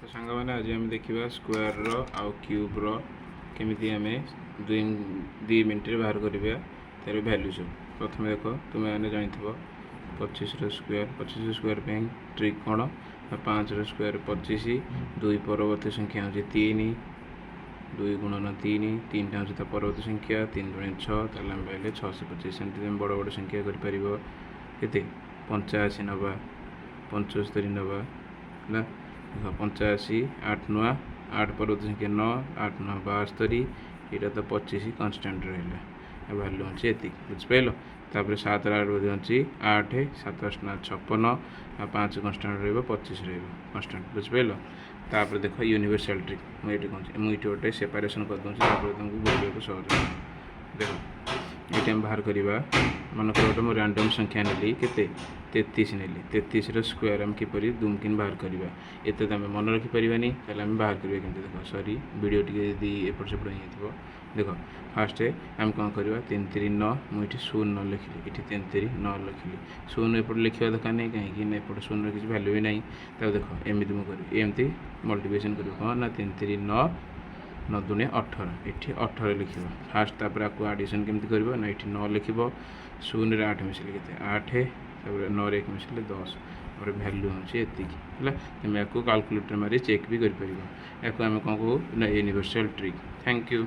तो सांग मैंने आज आम देखा स्क्वायर आउ क्यूब केमी आम दु मिनट बाहर करवा तार भैल्यू सब प्रथम देख तुम्हें मैंने जानी 25 स्क्वायर ट्रिक कौन 5 स्क्वायर 25 2 परवर्ती संख्या हूँ 3 2 गुणन 3 3टा हूँ परवर्ती संख्या 3 गुणे 6 ताल आम पाइले 625 एमती तुम बड़ बड़ संख्या कर 85 नवा 75 नवा है 85 8 नुआ 8 परवर्ती संख्या 9 8 9 72 यहाँ तो 25 कन्स्टाट रहा भैल्यू अच्छे ये बुझिपाल तापर 7 8 अच्छी 8 7 8 56 आ 5 कन्स्टाट रहा 25 कन्स्टाट बुझिपाल तापर देख यूनिवर्सल ट्रिक मुझे कहूँ मुझे गोटे सेपारेसन करदे तुमको बुझे सहज देख ये बाहर करवा मनकर गोटे मुझे रैंडम संख्या नेली के 33 नेली 33 स्क्वायर आम किपर दुमकिन बाहर करवा एत तो आम मन रखिपारानी आम बाहर करवा कि देख सॉरी वीडियो टी एपट सेपट हो देख फास्ट आम कौन करवा 3 3 9 मुझे 0 9 लिखिली ये 3 3 9 लिखिली 0 एपट लिखा दरकार नहीं कहीं एपट 0 किसी भैल्यू भी नहीं तब देख एमती मुझे एमती मल्टीप्लिकेशन कर कौन ना 3 3 9 9 दूने 18 ये 18 लिख फास्ट तापर आपको आडिशन केमती कर ना ये 9 लिख 0 रे 8 मिसले के 8 तापर 9 रे 1 मिसले 10 और भैल्यू होची है तुम या कैलकुलेटर मारी चेक भी कर आम कौन कहू ना यूनिवर्सल ट्रिक। Thank you.